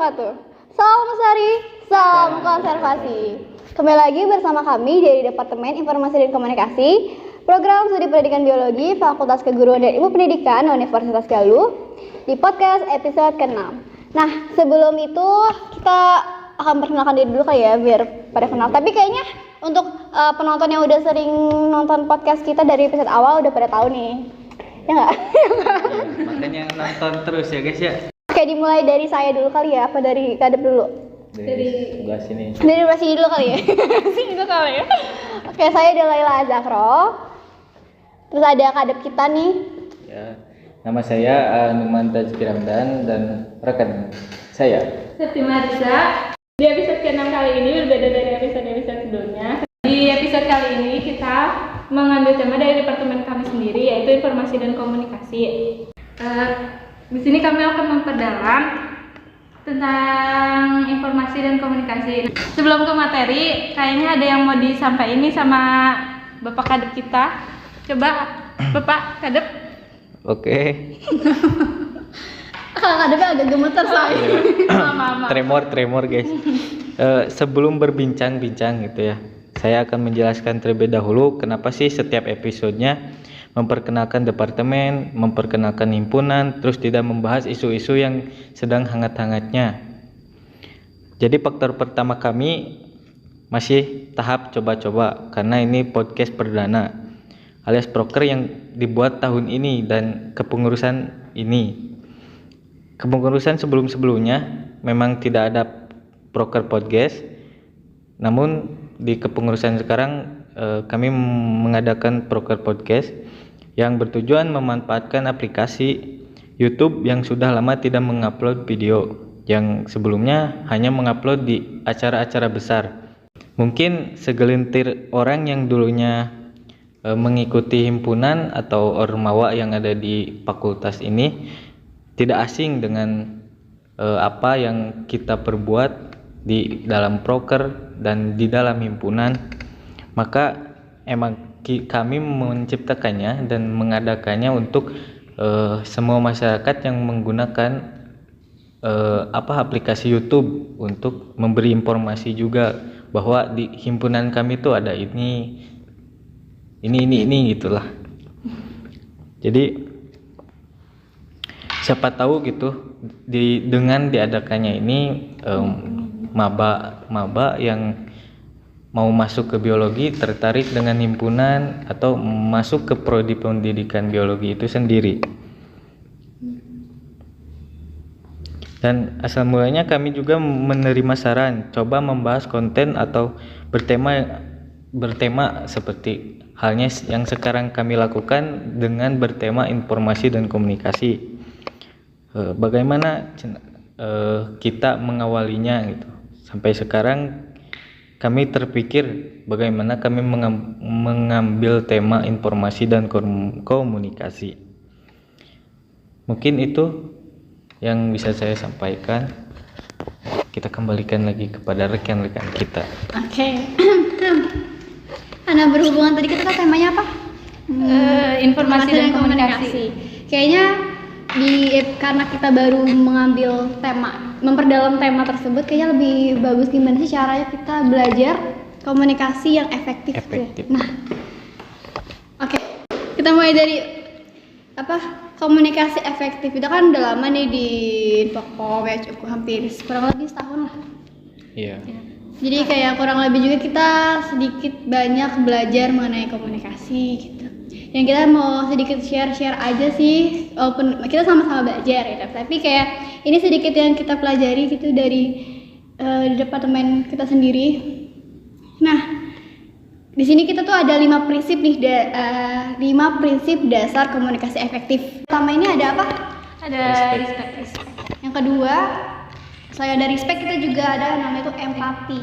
wabarakatuh. Salam Sari, salam konservasi. Kembali lagi bersama kami dari Departemen Informasi dan Komunikasi, Program Studi Pendidikan Biologi, Fakultas Keguruan dan Ilmu Pendidikan Universitas Galuh, di podcast episode ke-6. Nah, sebelum itu kita akan perkenalkan diri dulu kali ya, biar pada kenal. Tapi kayaknya untuk penonton yang udah sering nonton podcast kita dari episode awal udah pada tahu nih. Ya nggak? Makanya nonton terus ya guys ya. Oke, dimulai dari saya dulu kali ya, apa dari Kadep dulu? Dari sebelah sini. Dari sebelah sini dulu kali ya. Sini dulu kali ya. Oke, saya Delaila Azakro. Terus ada Kadep kita nih. Ya, nama saya Numan Tajki Ramdan dan rekan saya Septi Marisa. Di episode ke-6 kali ini berbeda dari episode-episode sebelumnya. Di episode kali ini kita mengambil tema dari departemen kami sendiri, yaitu Informasi dan Komunikasi. Di sini kami akan memperdalam tentang informasi dan komunikasi. Sebelum ke materi, kayaknya ada yang mau disampaikan ini sama Bapak Kadep kita. Coba Bapak Kadep. Oke. Kalau Kadepnya agak gemeter soalnya. Mama. Tremor guys. Sebelum berbincang-bincang gitu ya, saya akan menjelaskan terlebih dahulu kenapa sih setiap episodenya memperkenalkan departemen, memperkenalkan himpunan, terus tidak membahas isu-isu yang sedang hangat-hangatnya. Jadi faktor pertama kami masih tahap coba-coba karena ini podcast perdana alias proker yang dibuat tahun ini dan kepengurusan ini. Kepengurusan sebelum-sebelumnya memang tidak ada proker podcast, namun di kepengurusan sekarang kami mengadakan proker podcast yang bertujuan memanfaatkan aplikasi YouTube yang sudah lama tidak mengupload video, yang sebelumnya hanya mengupload di acara-acara besar. Mungkin segelintir orang yang dulunya mengikuti himpunan atau ormawa yang ada di fakultas ini tidak asing dengan apa yang kita perbuat di dalam proker dan di dalam himpunan. Maka emang kami menciptakannya dan mengadakannya untuk semua masyarakat yang menggunakan aplikasi YouTube untuk memberi informasi juga bahwa di himpunan kami itu ada ini gitulah. Jadi siapa tahu gitu dengan diadakannya ini maba yang mau masuk ke biologi tertarik dengan himpunan atau masuk ke prodi pendidikan biologi itu sendiri. Dan asal mulanya kami juga menerima saran coba membahas konten atau bertema seperti halnya yang sekarang kami lakukan dengan bertema informasi dan komunikasi. Bagaimana kita mengawalinya gitu. Sampai sekarang kami terpikir bagaimana kami mengambil tema informasi dan komunikasi. Mungkin itu yang bisa saya sampaikan. Kita kembalikan lagi kepada rekan-rekan kita. Oke. Karena berhubungan tadi kita temanya apa? Informasi dan komunikasi. Kayaknya karena kita baru mengambil tema, memperdalam tema tersebut, kayaknya lebih bagus gimana sih caranya kita belajar komunikasi yang efektif. Nah, oke. Kita mulai dari komunikasi efektif. Itu kan udah lama nih di Infocom ya, cukup hampir kurang lebih setahun lah. Iya. Jadi kayak kurang lebih juga kita sedikit banyak belajar mengenai komunikasi gitu. Yang kita mau sedikit share aja sih, walaupun kita sama-sama belajar ya, tapi kayak ini sedikit yang kita pelajari gitu dari departemen kita sendiri. Nah, di sini kita tuh ada 5 prinsip nih, 5 prinsip dasar komunikasi efektif. Pertama ini ada apa? Ada respect. Yang kedua, selain ada respect, kita juga ada namanya itu empati.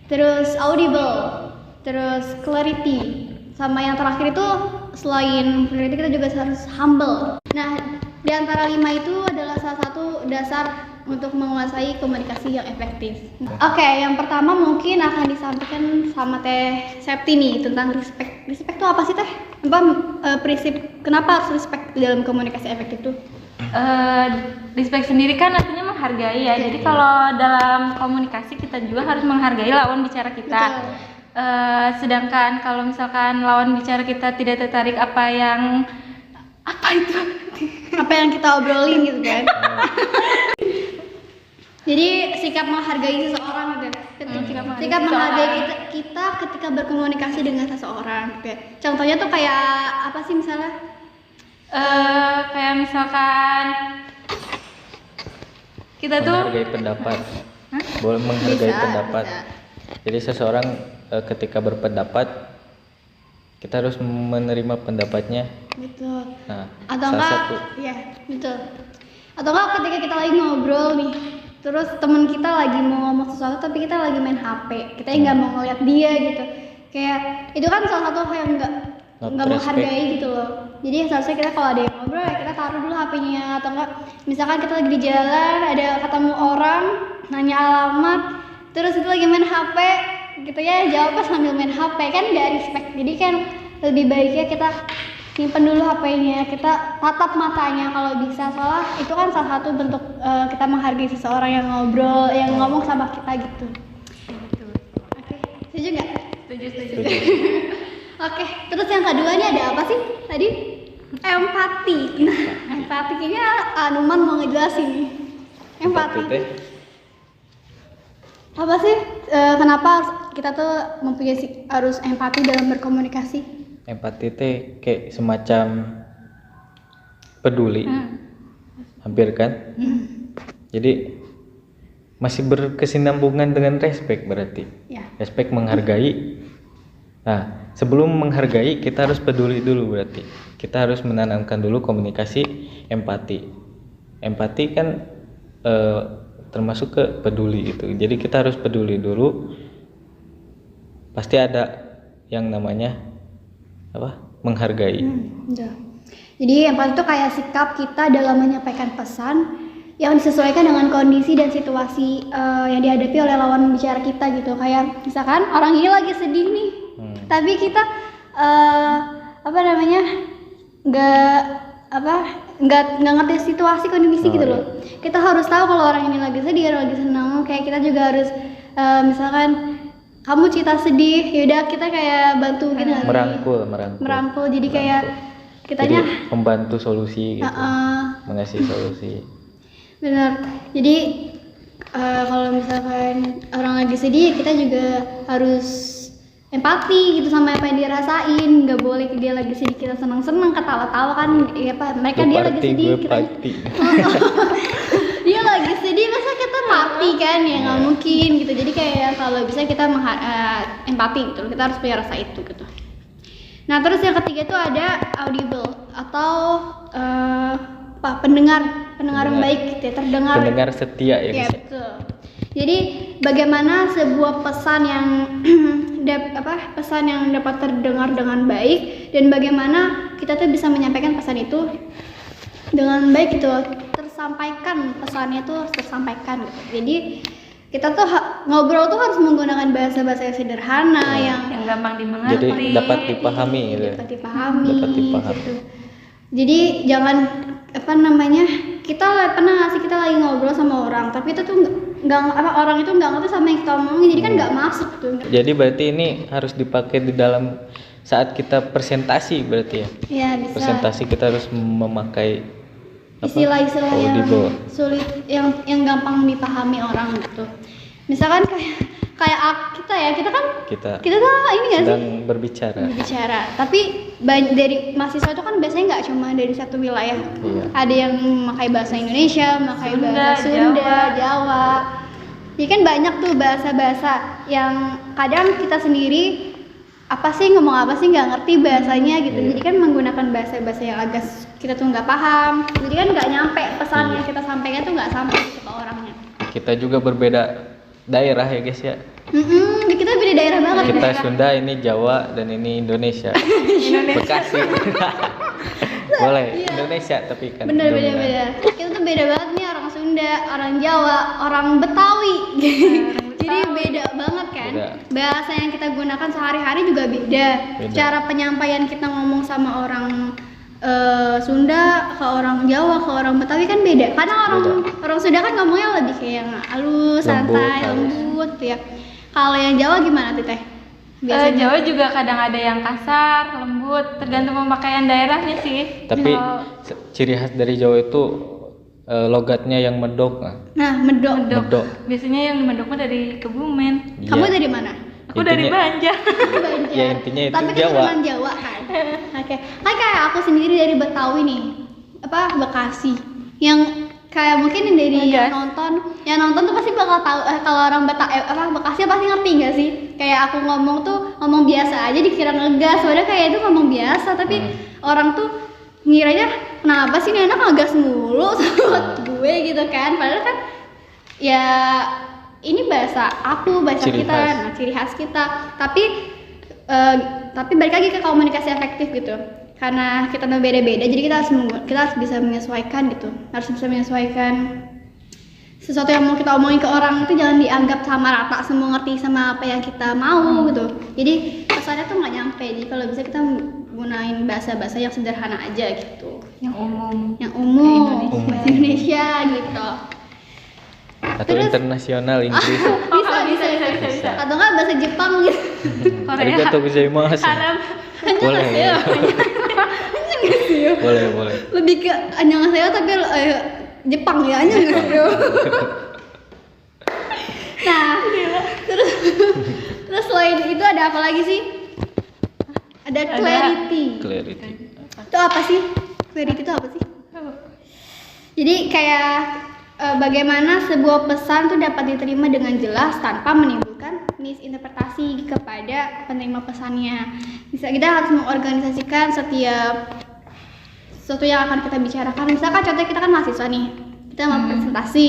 Terus audible, terus clarity. Sama yang terakhir itu selain clarity kita juga harus humble. Nah, di antara 5 itu adalah salah satu dasar untuk menguasai komunikasi yang efektif. Oke, yang pertama mungkin akan disampaikan sama Teh Septi nih tentang respect. Respect itu apa sih Teh? Prinsip kenapa harus respect dalam komunikasi efektif tuh? Respect sendiri kan artinya menghargai ya. Jadi kalau dalam komunikasi kita juga harus menghargai lawan bicara kita. Betul. Sedangkan kalau misalkan lawan bicara kita tidak tertarik apa yang kita obrolin gitu kan. Jadi sikap menghargai seseorang gitu. Sikap menghargai kita ketika berkomunikasi dengan seseorang gitu. Contohnya tuh kayak apa sih misalnya? Kayak misalkan kita tuh Menghargai pendapat. Boleh menghargai Bisa, pendapat. bisa. Jadi seseorang ketika berpendapat kita harus menerima pendapatnya. Betul. Nah, Atau salah enggak? satu Iya, betul. Atau enggak ketika kita lagi ngobrol nih, terus teman kita lagi mau ngomong sesuatu tapi kita lagi main HP, kita nggak mau ngeliat dia gitu. Kayak itu kan salah satu hal yang nggak Not menghargai respect. gitu loh. Jadi seharusnya kita kalau ada yang ngobrol ya kita taruh dulu HP-nya, atau enggak misalkan kita lagi di jalan ada ketemu orang nanya alamat, terus itu lagi main HP gitu ya, jawabnya sambil main HP, kan nggak respect. Jadi kan lebih baiknya kita simpen dulu HP-nya, kita tatap matanya kalau bisa, soalnya itu kan salah satu bentuk kita menghargai seseorang yang ngobrol, yang ngomong sama kita gitu. Oke, setuju nggak? setuju. Oke, terus yang kedua nih ada apa sih tadi? Empati. Nah, empati kayaknya Anuman mau ngejelasin nih. Empati. teh. Apa sih? Kenapa kita tuh harus empati dalam berkomunikasi? Empati teh kayak semacam peduli. Hampir kan? Jadi masih berkesinambungan dengan respect berarti. Ya. Respect menghargai. Nah, sebelum menghargai kita harus peduli dulu berarti. Kita harus menanamkan dulu komunikasi empati. Empati kan termasuk ke peduli itu. Jadi kita harus peduli dulu. Pasti ada yang namanya apa? Menghargai. Udah. Jadi empati itu kayak sikap kita dalam menyampaikan pesan yang disesuaikan dengan kondisi dan situasi yang dihadapi oleh lawan bicara kita gitu. Kayak misalkan orang ini lagi sedih nih, tapi kita nggak ngerti situasi kondisi gitu loh. Kita harus tahu kalau orang ini lagi sedih, lagi senang. Kayak kita juga harus misalkan kamu cerita sedih, yaudah kita kayak bantu gitu nggak sih? Merangkul. Jadi kayak kitanya jadi membantu solusi gitu. Mengasih solusi. Benar. Jadi kalau misalkan orang lagi sedih, kita juga harus empati gitu sama apa yang dia rasain. Nggak boleh dia lagi sedih kita senang-senang ketawa-tawa kan, ya apa? Mereka dia lagi sedih, kita dia lagi sedih, masa kita party kan? Ya nggak mungkin gitu. Jadi kayak kalau bisa kita empati gitu. Kita harus punya rasa itu gitu. Nah terus yang ketiga itu ada audible atau pendengar yang baik gitu ya, pendengar setia ya ya guys. betul. Jadi bagaimana sebuah pesan yang pesan yang dapat terdengar dengan baik, dan bagaimana kita tuh bisa menyampaikan pesan itu dengan baik gitu, tersampaikan pesannya tuh tersampaikan gitu. Jadi kita tuh ngobrol tuh harus menggunakan bahasa-bahasa yang sederhana, yang gampang dimengerti. Jadi dapat dipahami gitu. dapat dipahami. Gitu. Jadi jangan kita pernah nggak sih kita lagi ngobrol sama orang tapi itu tuh orang itu nggak ngerti sama yang kita omongin, jadi kan nggak masuk tuh. Jadi berarti ini harus dipakai di dalam saat kita presentasi berarti ya. Iya bisa. Presentasi kita harus memakai istilah-istilah yang audible. sulit, yang gampang dipahami orang gitu. Misalkan kayak kita kan Kita tuh ini nggak sih sedang berbicara. tapi dari mahasiswa itu kan biasanya nggak cuma dari satu wilayah. Iya. Ada yang memakai bahasa Indonesia, memakai bahasa Sunda, Jawa. Jadi kan banyak tuh bahasa-bahasa yang kadang kita sendiri ngomong apa sih nggak ngerti bahasanya gitu. Iya. Jadi kan menggunakan bahasa-bahasa yang agak kita tuh nggak paham. Jadi kan nggak nyampe pesan yang kita sampaikan tuh nggak sampai ke orangnya. Kita juga berbeda daerah ya guys ya. Kita beda daerah banget. Kita Sunda, ini Jawa, dan ini Indonesia. Bekasi. Boleh Indonesia tapi kan Bener. dominan. Kita tuh beda banget nih, orang Sunda, orang Jawa, orang Betawi. Jadi beda banget kan. Beda. Bahasa yang kita gunakan sehari-hari juga beda. Cara penyampaian kita ngomong sama orang Sunda, ke orang Jawa, ke orang Betawi kan beda. Karena orang Sunda kan ngomongnya lebih kayak yang halus, santai, lembut gitu ya. Kalau yang Jawa gimana tuh Teh? Jawa juga kadang ada yang kasar, lembut, tergantung pemakaian daerahnya sih. Tapi ciri khas dari Jawa itu logatnya yang medok. Nah, medok. Medok. Biasanya yang medok mah dari Kebumen. Kamu dari mana? Aku dari Banjar. Banjar. Ya intinya itu Tapi Jawa. keturunan Jawa kan. Oke. Kan kayak aku sendiri dari Betawi nih. Bekasi. Yang kayak mungkin dari yang nonton tuh pasti bakal tahu kalau orang Bekasi pasti ngerti gak sih? Kayak aku ngomong tuh ngomong biasa aja dikira ngegas, padahal kayak itu ngomong biasa tapi orang tuh ngiranya kenapa sih nih anak ngegas mulu sama gue gitu kan? Padahal kan ya ini bahasa Ciri kita, khas. nah ciri khas kita. Tapi balik lagi ke komunikasi efektif gitu. Karena kita beda-beda, jadi kita harus bisa menyesuaikan gitu. Harus bisa menyesuaikan sesuatu yang mau kita omongin ke orang itu jangan dianggap sama rata semua ngerti sama apa yang kita mau gitu. Jadi pesannya tuh nggak nyampe. Jadi kalau bisa kita gunain bahasa-bahasa yang sederhana aja gitu. Yang umum. Bahasa Indonesia gitu. Atau internasional Inggris. Bisa. Atau nggak bahasa Jepang gitu. Korea. Arigatou gozaimasu. Arab. Boleh. Boleh. Lebih ke annyeonghaseyo tapi Jepang ya annyeonghaseyo. Nah, terus selain itu ada apa lagi sih? Ada clarity. Itu apa sih? Clarity itu apa sih? Jadi kayak bagaimana sebuah pesan tuh dapat diterima dengan jelas tanpa menimbulkan misinterpretasi kepada penerima pesannya. Kita harus mengorganisasikan setiap sesuatu yang akan kita bicarakan. Misalkan contohnya kita kan mahasiswa nih, kita mau presentasi.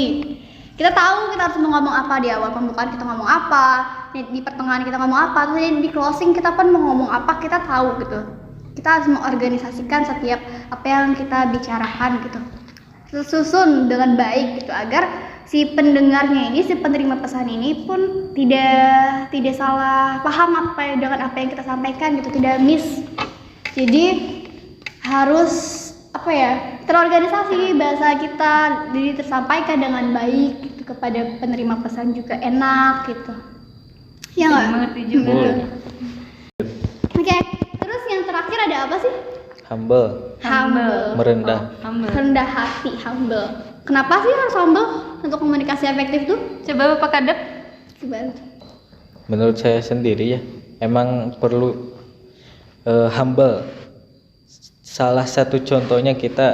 Kita tahu kita harus ngomong apa di awal pembukaan, kita ngomong apa, di pertengahan kita ngomong apa, terus di closing kita pun mau ngomong apa, kita tahu gitu. Kita harus mengorganisasikan setiap apa yang kita bicarakan gitu. Tersusun dengan baik gitu agar si pendengarnya ini, si penerima pesan ini pun tidak salah paham dengan apa yang kita sampaikan gitu, tidak miss. Jadi harus terorganisasi bahasa kita, jadi tersampaikan dengan baik gitu, kepada penerima pesan juga enak gitu. Ya nggak? Mengerti juga. Oke, terus yang terakhir ada apa sih? Humble. Merendah. Rendah hati, humble. Kenapa sih harus humble untuk komunikasi efektif tuh? Coba Bapak Kadep. Coba. Menurut saya sendiri ya, emang perlu humble. Salah satu contohnya kita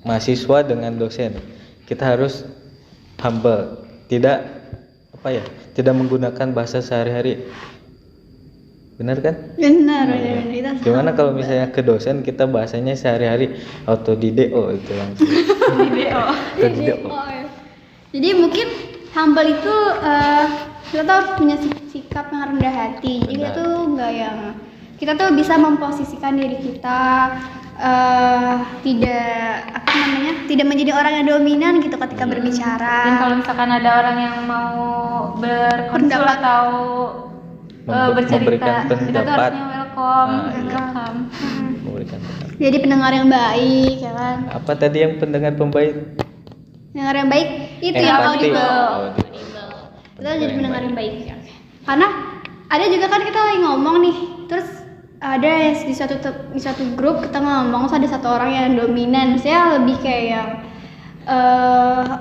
mahasiswa dengan dosen, kita harus humble, tidak menggunakan bahasa sehari-hari. Benar kan? Benar. Gimana kalau misalnya ke dosen kita bahasanya sehari-hari autodideo itu langsung. Autodideo. Jadi mungkin humble itu kita tuh harus punya sikap yang rendah hati. Jadi kita tuh bisa memposisikan diri kita tidak menjadi orang yang dominan gitu ketika berbicara. Dan kalau misalkan ada orang yang mau berkonsul atau bercerita, kita tuh harusnya welcome. Memberikan pendapat. Jadi pendengar yang baik, ya kan? Apa tadi yang pendengar pembaik? Pendengar yang baik itu yang audible. Kita jadi pendengar yang baik. Ya. Karena ada juga kan kita lagi ngomong nih, terus ada di suatu grup kita ngomong, terus ada satu orang yang dominan. Saya lebih kayak yang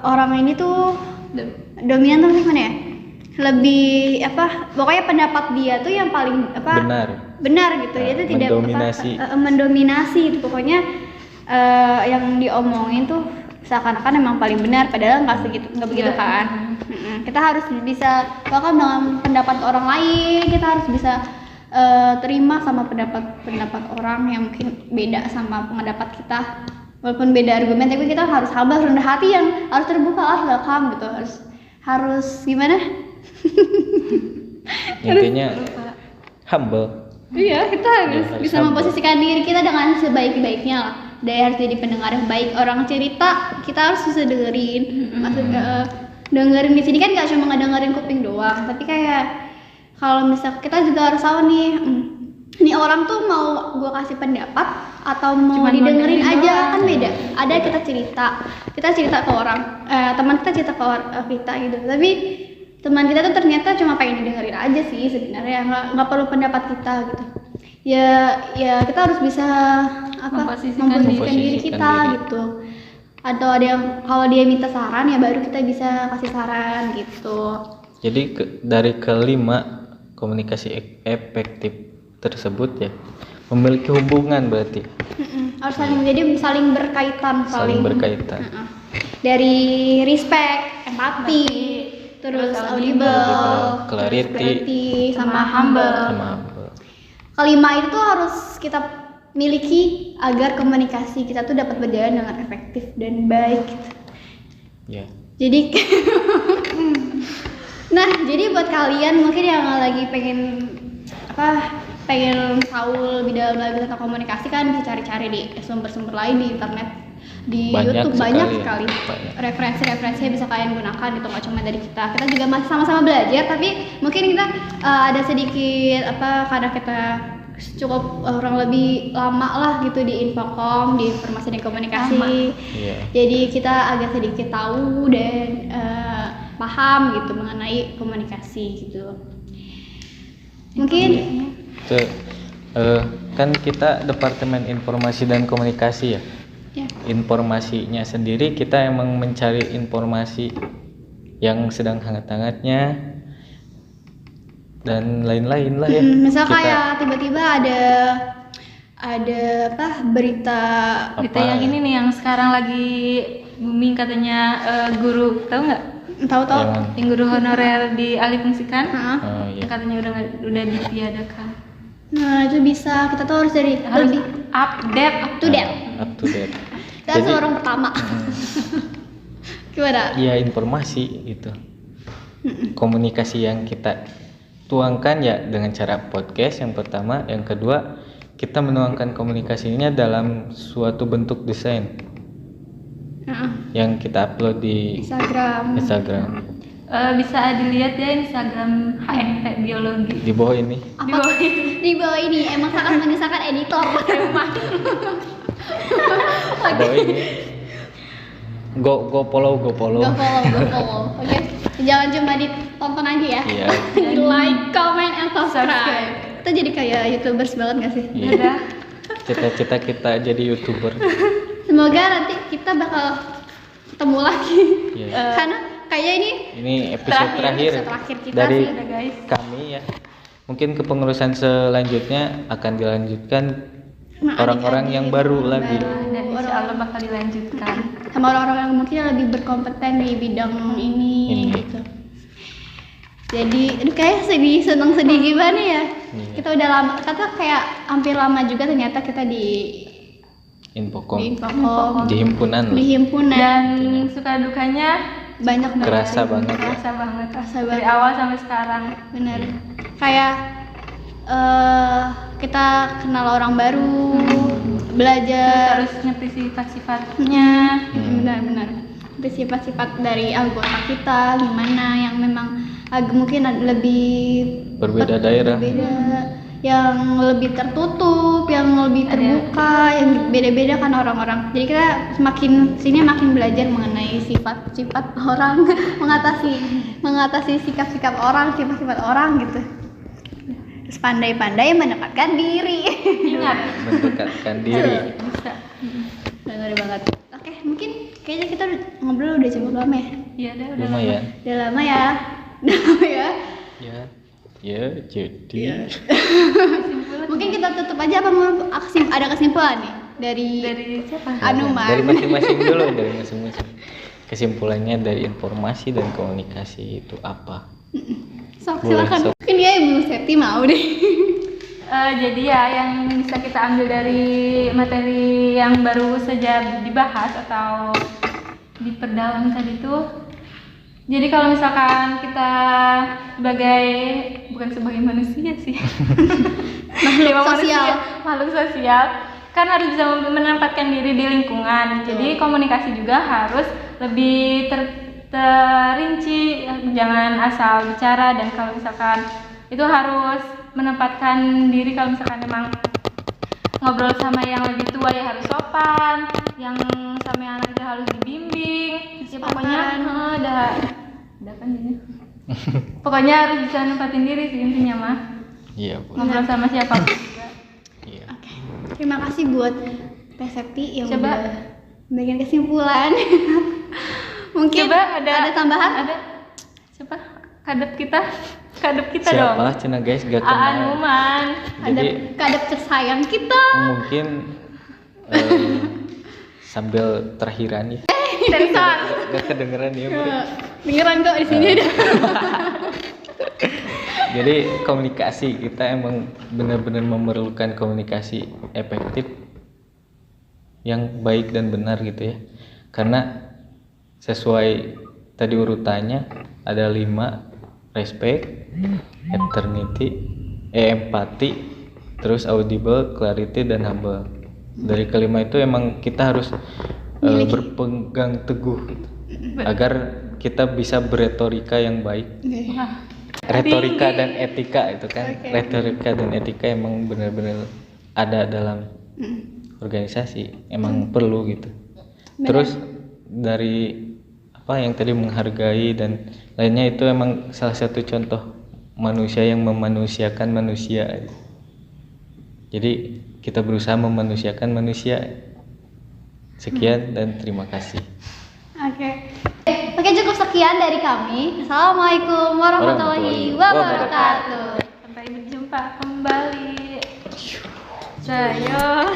orang ini tuh dominan tuh gimana ya? Lebih pokoknya pendapat dia tuh yang paling benar gitu. Dia tuh tidak mendominasi itu, pokoknya yang diomongin tuh seakan-akan emang paling benar, padahal nggak begitu kan. Kita harus bisa bahkan dengan pendapat orang lain, kita harus bisa terima sama pendapat orang yang mungkin beda sama pendapat kita, walaupun beda argumen, tapi kita harus sabar, rendah hati, yang harus terbuka, harus welcome gitu, harus gimana? Intinya humble. Iya, kita harus bisa memposisikan diri kita dengan sebaik-baiknya lah. Harus jadi pendengar yang baik. Orang cerita kita harus bisa dengerin. Dengerin di sini kan nggak cuma ngedengerin kuping doang, tapi kayak kalau misal kita juga harus tahu nih nih orang tuh mau gue kasih pendapat atau mau Cuman didengerin dengerin aja, doang. kan beda. Ada kita cerita ke orang, teman kita cerita ke kita gitu, tapi teman kita tuh ternyata cuma pengen didengerin aja sih sebenarnya, nggak perlu pendapat kita gitu. Ya kita harus bisa Memposisikan diri kita diri. gitu. Atau ada yang kalau dia minta saran ya baru kita bisa kasih saran gitu. Jadi dari kelima komunikasi efektif tersebut ya memiliki hubungan berarti Harus saling berkaitan, saling berkaitan. Mm-mm. Dari respect, empati, terus audible, clarity, sama humble. sama humble. Kelima itu tuh harus kita miliki agar komunikasi kita tuh dapat berjalan dengan efektif dan baik gitu. Ya. Jadi nah, jadi buat kalian mungkin yang lagi pengen tahu lebih dalam lagi tentang komunikasi kan bisa cari-cari di sumber-sumber lain di internet, di Banyak YouTube sekali banyak ya. sekali Banyak. referensi-referensinya bisa kalian gunakan itu, nggak cuma dari kita juga masih sama-sama belajar, tapi mungkin kita ada sedikit karena kita cukup orang lebih lama lah gitu di Infokom, di informasi dan komunikasi. Iya. Jadi kita agak sedikit tahu dan paham gitu mengenai komunikasi gitu. Mungkin Itu kan kita Departemen Informasi dan Komunikasi ya. ya. Informasinya sendiri kita emang mencari informasi yang sedang hangat-hangatnya dan lain-lain lah ya. Misal Kita- kayak tiba-tiba ada berita Berita yang ini nih yang sekarang lagi booming katanya, guru, tahu nggak? tahu-tahu. Yang- Yang guru honorer dialihfungsikan, Heeh. Oh iya. yang katanya udah ditiadakan. Nah, itu bisa kita tuh harus Harus lebih update. up to date. Up to date. Kita harus orang pertama. Gimana? Iya, informasi gitu. Komunikasi yang kita tuangkan ya dengan cara podcast yang pertama, yang kedua kita menuangkan komunikasinya dalam suatu bentuk desain Heeh. yang kita upload di Instagram. Instagram. Bisa dilihat ya Instagram HNT Biologi. Di bawah ini. Apa di bawah ini emang sangat menyesalkan editor. Di bawah ini. Go follow. Go follow. Oke. Jangan cuma ditonton aja ya. Iya. Like, comment, and subscribe. Kita jadi kayak YouTubers banget gak sih? Iya. Udah. Cita-cita kita jadi YouTuber. Semoga nanti kita bakal ketemu lagi. Iya. Karena kayak Ini episode terakhir episode terakhir kita dari sih, udah, guys. kami ya. Mungkin kepengurusan selanjutnya akan dilanjutkan Sama orang-orang adik-adik yang baru lagi. Dan insya Allah bakal dilanjutkan. sama orang-orang yang mungkin lebih berkompeten di bidang ini gitu. Jadi aduh, kayak sedih gimana ya. Iya. Kita udah lama, kata kayak hampir lama juga ternyata kita di Infokom Infokom, di himpunan di loh. himpunan. Dan suka dukanya Banyak banget. Kerasa banget ya. kerasa banget. Kerasa Dari banget. awal sampai sekarang. Bener. Kayak kita kenal orang baru, belajar. Terus ngerti sifat-sifatnya. Benar-benar. Itu sifat-sifat dari anggota kita gimana yang memang mungkin lebih Berbeda daerah. berbeda, yang lebih tertutup, yang lebih terbuka, yang beda-beda kan orang-orang. Jadi kita makin belajar mengenai sifat-sifat orang, mengatasi sikap-sikap orang, sifat-sifat orang gitu. Terus pandai-pandai mendekatkan diri. Ingat. Mendekatkan diri. Bisa. Benar banget. Oke, mungkin kayaknya kita ngobrol udah cukup lama ya. Iya deh, udah. Lumayan. Udah lama ya. Udah lama ya. Ya jadi Mungkin kita tutup aja apa mau ada kesimpulan nih dari siapa? Anuman. dari masing-masing dulu, dari masing-masing. Kesimpulannya dari informasi dan komunikasi itu apa? Sok Boleh, silakan. sok. Mungkin dia Ibu Septi mau deh. Jadi ya yang bisa kita ambil dari materi yang baru saja dibahas atau diperdalam tadi tuh, jadi kalau misalkan kita bukan sebagai manusia sih, makhluk sosial kan harus bisa menempatkan diri di lingkungan. Jadi komunikasi juga harus lebih terinci, jangan asal bicara. Dan kalau misalkan itu harus menempatkan diri. Kalau misalkan emang ngobrol sama yang lebih tua ya harus sopan, yang sama yang anak kecil harus dibimbing. Ya pokoknya udah kan ini. Pokoknya harus bisa nempatin diri sih intinya mah. Iya, Bu. Ngobrol sama siapapun juga. Iya. Oke. Terima kasih buat Teh Septi yang Coba. udah memberikan kesimpulan. Mungkin Coba ada tambahan? Ada. Coba kadep kita Siapa dong. cina guys gak Aan kenal. Muman. Ada Jadi kadep tersayang kita. mungkin sambil terhiran ya. Sensor. Gak kedengeran ya, Bu. Dengeran kok di sini ada. Jadi komunikasi kita emang benar-benar memerlukan komunikasi efektif yang baik dan benar gitu ya. Karena sesuai tadi urutannya ada 5: respect, empati, terus audible, clarity, dan humble. Dari kelima itu emang kita harus berpegang teguh gitu, agar kita bisa berretorika yang baik. Retorika dan etika itu kan. Retorika dan etika emang benar-benar ada dalam organisasi, emang perlu gitu. Terus dari apa yang tadi menghargai dan lainnya itu emang salah satu contoh manusia yang memanusiakan manusia. Jadi kita berusaha memanusiakan manusia. Sekian dan terima kasih. Oke, cukup sekian dari kami. Assalamualaikum warahmatullahi wabarakatuh. Sampai berjumpa kembali. Saya